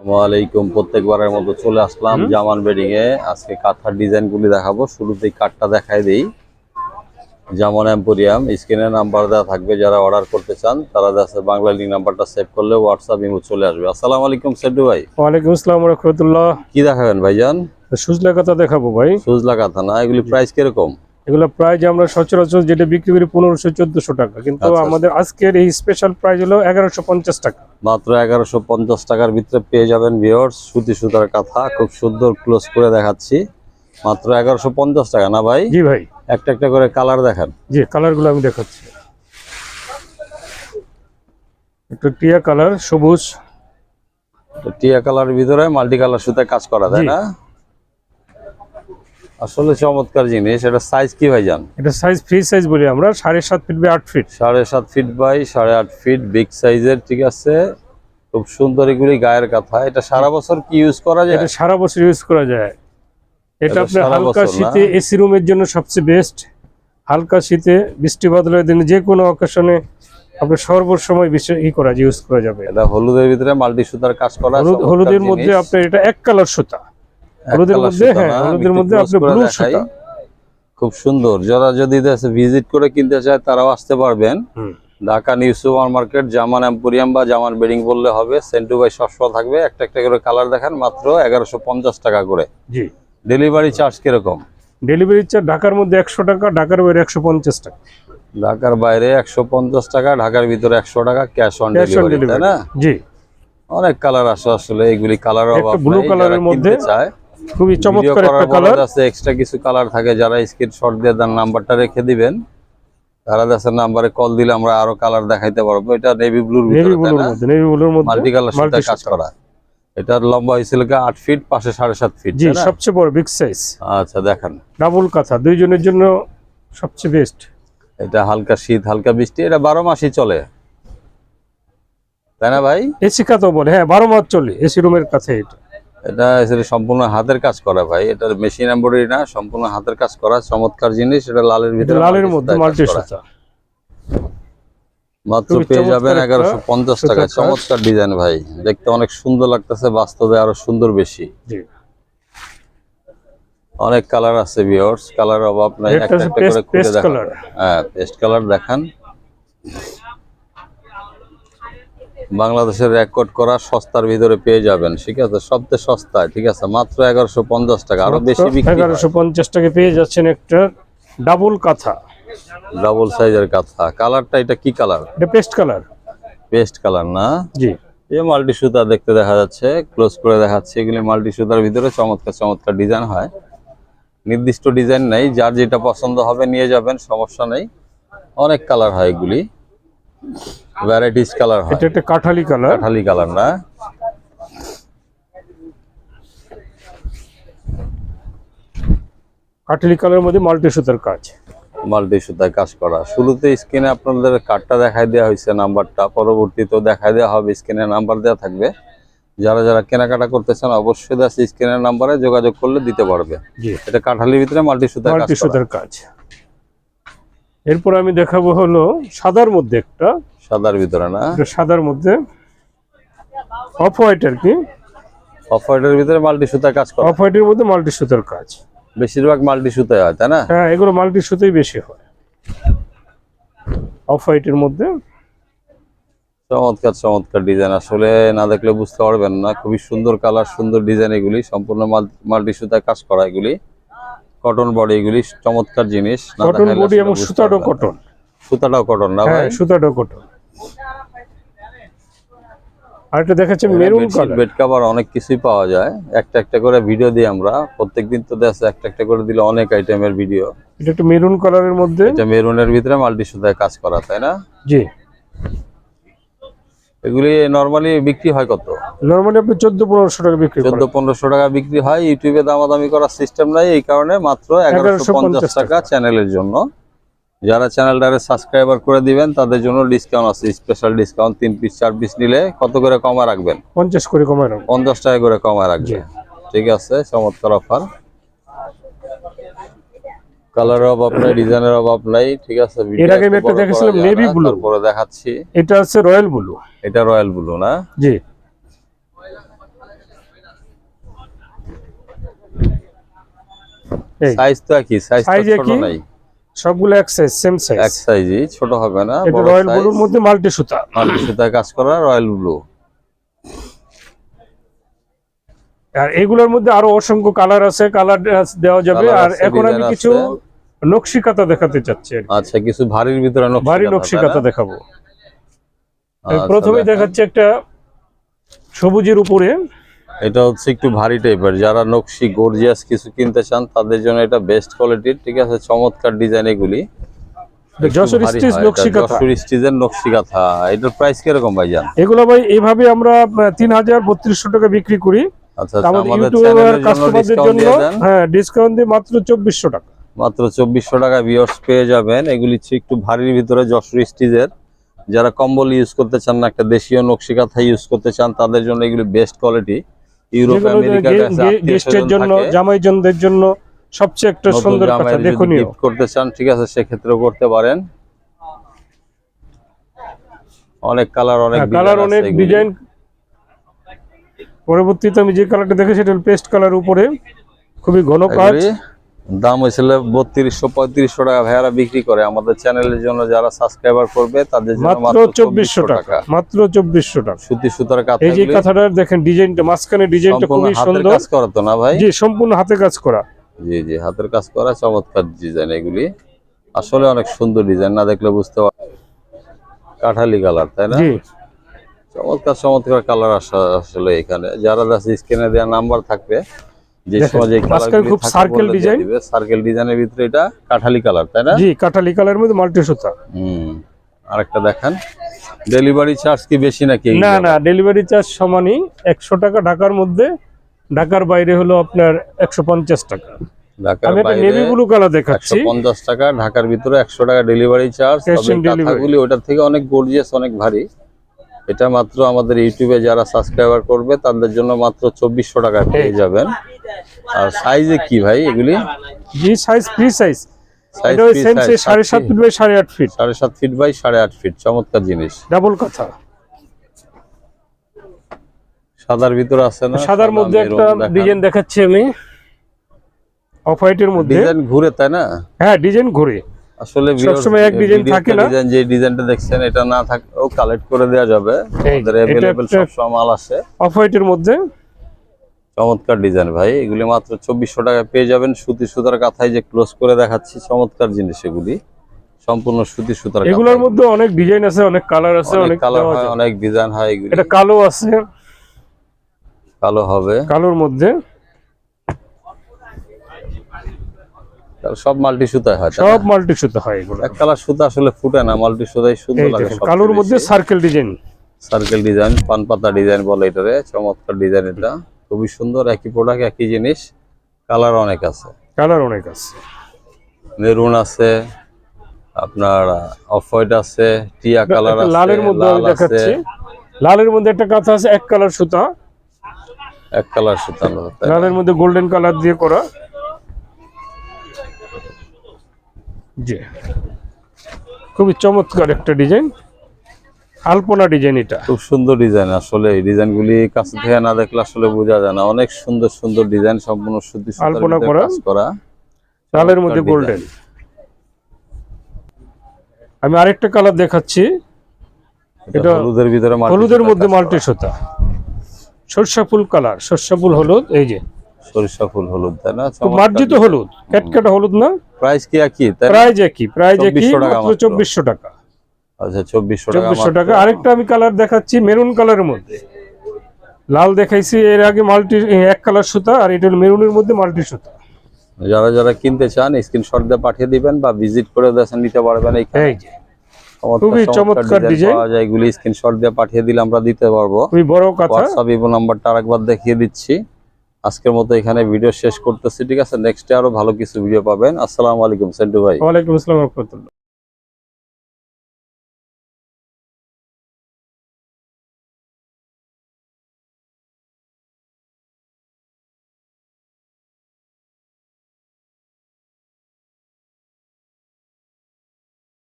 ওয়ালাইকুম। প্রত্যেকবারের মতো চলে আসলাম জামান বেডিং এ। আজকে কাঁথার ডিজাইন গুলি দেখাবো। শুরুতেই কাঠটা দেখাই দেই। জামান এম্পোরিয়াম, স্ক্রিনে নাম্বার দেওয়া থাকবে, যারা অর্ডার করতে চান তারা যাচ্ছে বাংলা লিঙ্ক নাম্বারটা সেভ করলে হোয়াটসঅ্যাপ ইমো চলে আসবে। আসসালামু আলাইকুম সেডু ভাই। ওয়ালাইকুম আসসালাম ওয়া রাহমাতুল্লাহ। কি দেখাবেন ভাইজান? সুজলা কাঁথা দেখাবো ভাই। সুজলা কাঁথা না, এগুলি প্রাইস কিরকম? এগুলো প্রাইস আমরা সচরাচর যেটা বিক্রি করি 1500-1400 টাকা, কিন্তু আমাদের আজকের এই স্পেশাল প্রাইস হলো 1150 টাকা। মাত্র 1150 টাকার ভিতরে পেয়ে যাবেন ভিউয়ার্স সুতি সুতার কাঁথা। খুব সুন্দর ক্লোজ করে দেখাচ্ছি। মাত্র 1150 টাকা না ভাই? জি ভাই। একটা একটা করে কালার দেখান। জি, কালারগুলো আমি দেখাচ্ছি। একটা টিয়া কালার, সবুজ। টিয়া কালারের ভিতরে মাল্টি কালার সুতায় কাজ করা যায় না? আসলে চমৎকার জিনিস। এটা সাইজ কি ভাইজান? এটা সাইজ ফ্রি সাইজ বলি আমরা, 7.5 feet by 8 feet. 7.5 feet by 8.5 feet, big সাইজের। ঠিক আছে, খুব সুন্দর এগুলি গায়ের কাঁথা। এটা সারা বছর কি ইউজ করা যায়? এটা সারা বছর ইউজ করা যায়। এটা আপনার হালকা শীতে এসি রুমের জন্য সবচেয়ে বেস্ট। হালকা শীতে বৃষ্টি বাদলের দিনে যে কোনো অকেশনে আপনি সর্বসময় ইউজ করা যাবে। এটা হলুদের ভিতরে মাল্টি সুতার কাজ করা। হলুদের মধ্যে আপনার এটা এক কালার সুতা। হলুদের মধ্যে হলুদের মধ্যে আপনি ব্লু সুতা। খুব সুন্দর। যারা যদি ভিজিট করে কিনতে চায় তারাও আসতে পারবেন। ঢাকা নিউ সুপার মার্কেট, জামান এম্পোরিয়াম বা জামান বেডিং বললে হবে। সেন্টু ভাই সবসময় থাকবে। একটা একটা করে কালার দেখান। মাত্র 1150 টাকা করে। জি। ডেলিভারি চার্জ কিরকম? ডেলিভারি চার্জ ঢাকার মধ্যে 100 টাকা, ঢাকার বাইরে 150 টাকা। ঢাকার বাইরে 150 টাকা, ঢাকার ভিতরে 100 টাকা ক্যাশ অন ডেলিভারি, তাই না? জি। অনেক কালার আছে আসলে, এগুলি কালার অভাব ব্লু কালারের মধ্যে চায়। খুবই চমৎকার একটা কালার আছে। এক্সট্রা কিছু কালার থাকে, যারা স্ক্রিনশট দিয়ে তার নাম্বারটা রেখে দিবেন, তারা দেশের নাম্বারে কল দিলে আমরা আরো কালার দেখাইতে পারবো। এটা নেভি ব্লুর ভিতরে, নেভি ব্লুর মধ্যে মাল্টি কালার সুতা কাজ করা। এটার লম্বা হয়েছিল 8 ফিট, পাশে 7.5 ফিট। জি, সবচেয়ে বড় বিগ সাইজ। আচ্ছা দেখান। ডাবল কাঁথা, দুইজনের জন্য সবচেয়ে বেস্ট। এটা হালকা শীত হালকা বৃষ্টি, এটা 12 মাসই চলে, তাই না ভাই? এসি কাঁথা বলে, হ্যাঁ 12 মাস চলে এসি রুমের কাছে। এটা সম্পূর্ণ হাতের কাজ করা ভাই। এটা মেশিন এমব্রয়ডারি না, সম্পূর্ণ হাতের কাজ করা। চমৎকার জিনিস। এটা লালের ভিতরে, লালের মধ্যে মাল্টি সুতা। মাত্র পেয়ে যাবেন 1150 টাকা। চমৎকার ডিজাইন ভাই, দেখতে অনেক সুন্দর লাগতেছে, বাস্তবে আরো সুন্দর বেশি। অনেক কালার আছে ভিউয়ার্স, কালার অভাব নাই। একটা একটা করে খুলে দেখান। হ্যাঁ, পেস্ট কালার দেখান। বাংলাদেশের রেকর্ড করা সস্তার ভিতরে পেয়ে যাবেন। ঠিক আছে, সবচেয়ে সস্তা। ঠিক আছে, মাত্র 1150 টাকা। আরো বেশি বিক্রি 1150 টাকা পেয়ে যাচ্ছেন একটা ডাবল কাঁথা, ডাবল সাইজের কাঁথা। কালারটা এটা কি কালার? এটা পেস্ট কালার। পেস্ট কালার না? জি। এই মাল্টি সুতা দেখতে দেখা যাচ্ছে, ক্লোজ করে দেখাচ্ছে। এগুলি মাল্টি সুতার ভিতরে চমৎকার চমৎকার ডিজাইন হয়। নির্দিষ্ট ডিজাইন নেই, যার যেটা পছন্দ হবে নিয়ে যাবেন, সমস্যা নেই। অনেক কালার হয় এগুলি, ভ্যারাইটিস কালার হয়। এটা একটা কাঠালি কালার। কাঠালি কালার না? কাঠালি কালারের মধ্যে মাল্টি সুতার কাজ, মাল্টি সুতায় কাজ করা। শুরুতে স্ক্রিনে আপনাদের কার্ডটা দেখাই দেওয়া হয়েছে, নাম্বারটা পরবর্তীতেও দেখাই দেওয়া হবে। স্ক্রিনে নাম্বার দেওয়া থাকবে, যারা যারা কেনাকাটা করতে চান অবশ্যই স্ক্রিনের নাম্বারে যোগাযোগ করলে দিতে পারবে। এটা কাঠালির ভিতরে মাল্টি সুতার কাজ। এরপর আমি দেখাবো হলো সাদার মধ্যে একটা। সাদার ভিতরে না? সাদার মধ্যে অফ হোয়াইট আর কি। অফ হোয়াইটের ভিতরে মাল্টি সুতার কাজ করা। অফ হোয়াইটের মধ্যে মাল্টি সুতার কাজ। বেশিরভাগ মাল্টি সুতায় হয়, তাই না? হ্যাঁ, এগুলো মাল্টি সুতাই বেশি হয় অফ হোয়াইটের মধ্যে। চমৎকার চমৎকার ডিজাইন, আসলে না দেখলে বুঝতে পারবেন না। খুবই সুন্দর কালার, সুন্দর ডিজাইন। এগুলি সম্পূর্ণ মাল্টি সুতায় কাজ করা। এগুলি কটন বডি, এগুলি চমৎকার জিনিস। কটন বডি এবং সুতাটাও কটন। সুতাটাও কটন না ভাই? সুতাটাও কটন। আরেকটা দেখাচ্ছি মেরুন কালার। বেড কভার অনেক কিছুই পাওয়া যায়। একটা একটা করে ভিডিও দিই আমরা প্রত্যেকদিন, তো দেখছে একটা একটা করে দিলে অনেক আইটেমের ভিডিও। এটা একটু মেরুন কালারের মধ্যে। এটা মেরুনের ভিতরে মাল্টি সুতায় কাজ করা, তাই না? জি। এগুলি নরমালি বিক্রি হয় কত? নরমালি আপনি 1400-1500 টাকা বিক্রি করেন। 1400-1500 টাকা বিক্রি হয়। ইউটিউবে দামাদামি করার সিস্টেম নাই, এই কারণে মাত্র 1150 টাকা চ্যানেলের জন্য। যারা চ্যানেলটারে সাবস্ক্রাইবার করে দিবেন তাদের জন্য ডিসকাউন্ট আছে, স্পেশাল ডিসকাউন্ট। 3 পিস 4 পিস নিলে কত করে কমা রাখবেন? 50 করে কমায় রাখবেন। 50 টাকা করে কমা রাখবেন। ঠিক আছে, চমৎকার অফার। কালারের অভাব নাই, ডিজাইনের অভাব নাই। ঠিক আছে, এর আগে আমি একটা দেখাছিলাম নেভি ব্লু, তারপরে দেখাচ্ছি। এটা হচ্ছে রয়্যাল ব্লু। এটা রয়্যাল ব্লু না? জি। এই সাইজ তো একই, সাইজ তো Size ছোট একই। নাই, সবগুলো এক সাইজ, সেম সাইজ। এক সাইজই, ছোট হবে না, এটা বড় রয়্যাল সাইজ। ব্লুর মধ্যে মাল্টি সুতা। মাল্টি সুতায় কাজ করা রয়্যাল ব্লু। আর এগুলোর মধ্যে আরো অসংখ্য কালার আছে, কালার দেওয়া যাবে। Colour আর আছে, এখন আমি design কিছু আছে। নকশি কাঁথা দেখাতে চাচ্ছি আর কি। আচ্ছা, কিছু ভারীর ভিতরে নকশি ভারী কাঁথা, নকশি তাই কাঁথা না? দেখাবো। আচ্ছা, প্রথমেই দেখেন। দেখাচ্ছি একটা সবুজের উপরে। এটা হচ্ছে একটু ভারী টাইপের, যারা নকশি গর্জিয়াস কিছু কিনতে চান তাদের জন্য এটা বেস্ট কোয়ালিটির, ঠিক আছে? চমৎকার ডিজাইন এগুলি। একটু যশোর ভারী স্টিচ হয় এটা, নকশি কাঁথা। যশোর স্টিচের নকশি কাঁথা। এটার প্রাইস কিরকম ভাইজান? এগুলো ভাই এইভাবে আমরা 3032 টাকা বিক্রি করি। আচ্ছা, তা আমাদের আমাদের ইউটিউবার চ্যানেলের জন্য কাস্টমারদের ডিসকাউন্ট জন্য দিয়ে দেন। হ্যাঁ ডিসকাউন্ট দিয়ে মাত্র 2400 টাকা। মাত্র 2400 টাকা ভিউয়ার্স পেয়ে যাবেন। এগুলি হচ্ছে একটু ভারীর ভিতরে যশোর স্টিচের। যারা কম্বল ইউজ করতে চান না, একটা দেশীয় নকশি কাঁথা ইউজ করতে চান, তাদের জন্য এগুলি বেস্ট কোয়ালিটি। ইউরোপ যেগুলো আমেরিকার কাছে গেস্টের জন্য, জামাইজনদের জন্য সবচেয়ে একটা সুন্দর কাঁথা, দেখুনিও। গিফট করতে চান, ঠিক আছে, সেক্ষেত্রেও করতে পারেন। অনেক কালার, অনেক কালার, অনেক ডিজাইন। পরবর্তীতে আমি যে কালারটা দেখেছি সেটা পেস্ট কালার উপরে, খুবই ঘন কাজ। দাম হয়েছিল 3200-3500 টাকা ভাইয়ারা বিক্রি করে। আমাদের চ্যানেলের জন্য যারা সাবস্ক্রাইবার করবে তাদের জন্য মাত্র 2400 টাকা, মাত্র 2400 টাকা। সুতি সুতার কাঁথা। এই যে কাঁথাটার দেখেন ডিজাইনটা, মাঝখানে ডিজাইনটা খুবই সুন্দর। কাজ করা তো না ভাই? জি, সম্পূর্ণ হাতে কাজ করা। জি জি, হাতের কাজ করা, চমৎকার ডিজাইন এগুলি। আসলে অনেক সুন্দর ডিজাইন, না দেখলে বুঝতে পারবেন। কাঠালি কালার, তাই না? জি, চমৎকার চমৎকার কালার আসলে এখানে। যারা যাচ্ছে স্ক্রিনে দেওয়া নাম্বার থাকবে, যে দেখেন, সময় যে মাঝখানে খুব সার্কেল ডিজাইন। সার্কেল ডিজাইনের ভিতরে এটা কাঠালি কালার, তাই না? জি, কাঠালি কালারের মধ্যে মাল্টি সুতা। আরেকটা দেখেন। ডেলিভারি চার্জ কি বেশি নাকি? না না, ডেলিভারি চার্জ সমানই, 100 টাকা ঢাকার মধ্যে। ঢাকার বাইরে হলো আপনার 150 টাকা। ঢাকার আমি একটা বাইরে নেভি ব্লু কালার দেখাচ্ছি, 150 টাকা, ঢাকার ভিতরে 100 টাকা ডেলিভারি চার্জ। Cash তবে on delivery। কাঁথাগুলি ওটার থেকে অনেক গর্জিয়াস, অনেক ভারী। এটা মাত্র আমাদের ইউটিউবে যারা সাবস্ক্রাইবার করবে তাদের জন্য মাত্র 2400 টাকা পেয়ে যাবেন। আর সাইজে কি ভাই এগুলি? জি, সাইজ ফ্রি সাইজ। এটা ওই same size, 7.5 feet by 8.5 feet. 7.5 feet by 8.5 feet, চমৎকার জিনিস। ডাবল কাঁথা। সাদার ভিতরে আছে না? সাদার মধ্যে একটা ডিজাইন দেখাচ্ছি আমি, অফ হোয়াইটের মধ্যে। ডিজাইন ঘুরে, তাই না? হ্যাঁ, ডিজাইন ঘুরে। আসলে সবসময় এক ডিজাইন থাকে না। ডিজাইন, যে ডিজাইনটা দেখছেন এটা না থাকলেও কালেক্ট করে দেওয়া যাবে। আমাদের अवेलेबल সব সময় মাল আছে। অফ হোয়াইটের মধ্যে চমৎকার ডিজাইন ভাই, এগুলি মাত্র 2400 টাকা পেয়ে যাবেন। সুতি সুতার কাঁথায় যে ক্লোজ করে দেখাচ্ছি, চমৎকার জিনিস এগুলি, সম্পূর্ণ সুতি সুতার কাঁথা। এগুলোর মধ্যে অনেক ডিজাইন আছে, অনেক কালার আছে, অনেক কালার হয়, অনেক ডিজাইন হয় এগুলি। এটা কালো আছে, কালো হবে, কালোর মধ্যে সব মাল্টি সুতায় হয়, সব মাল্টি সুতা হয় এগুলো। এক কালার সুতা আসলে ফুটে না, মাল্টি সুতাই সুন্দর লাগে। কালোর মধ্যে সার্কেল ডিজাইন, সার্কেল ডিজাইন, পান পাতা ডিজাইন বলে এটারে। চমৎকার ডিজাইন, এটা খুবই সুন্দর। একই প্রোডাক্ট, একই জিনিস, কালার অনেক আছে। কালার অনেক আছে, মেরুন আছে, আপনার অফ হোয়াইট আছে, টিয়া কালার আছে, লালের মধ্যে আমি দেখাচ্ছি। লালের মধ্যে একটা কাঁথা আছে, এক কালার সুতা, এক কালার সুতা, লালের মধ্যে গোল্ডেন কালার দিয়ে করা। জি, খুবই চমৎকার একটা ডিজাইন, আলপনা ডিজাইন। এটা খুব সুন্দর ডিজাইন। আসলে এই ডিজাইনগুলি কাছে থেকে না দেখলে আসলে বোঝা যায় না। অনেক সুন্দর সুন্দর ডিজাইন, সম্পূর্ণ সুতি সুতার আলপনা ভিতরে করা, কাজ করা, লালের মধ্যে গোল্ডেন। আমি আরেকটা কালার দেখাচ্ছি, এটা হলুদের ভিতরে, হলুদের মধ্যে মাল্টি সুতা, সরষা ফুল কালার, সরষা ফুল হলুদ। এই যে সরিষা ফুল হলুদ, তাই না? মার্জিত হলুদ, ক্যাটকাটা হলুদ না। প্রাইস কি একই? প্রাইস একই, প্রাইস একই, মাত্র 2400 টাকা। আচ্ছা, 2400 টাকা। আরেকটা আমি কালার দেখাচ্ছি মেরুন কালারের মধ্যে। লাল দেখাইছি এর আগে, মাল্টি এক কালার সুতা, আর এটা মেরুনের মধ্যে মাল্টি সুতা। যারা যারা কিনতে চান স্ক্রিনশট দিয়ে পাঠিয়ে দিবেন বা ভিজিট করে দেখেন, নিতে পারবেন। এই যে খুবই চমৎকার ডিজাইন পাওয়া যায়, এগুলি স্ক্রিনশট দিয়ে পাঠিয়ে দিলে আমরা দিতে পারবো। খুবই বড় কাঁথা। হোয়াটসঅ্যাপ ইমো নাম্বারটা আরেকবার দেখিয়ে দিচ্ছি। আজকের মতো এখানে ভিডিও শেষ করতেছি, ঠিক আছে? নেক্সটে আরো ভালো কিছু ভিডিও পাবেন। আসসালামু আলাইকুম সেন্টু ভাই। ওয়ালাইকুম আসসালাম ওয়া রাহমাতুল্লাহ।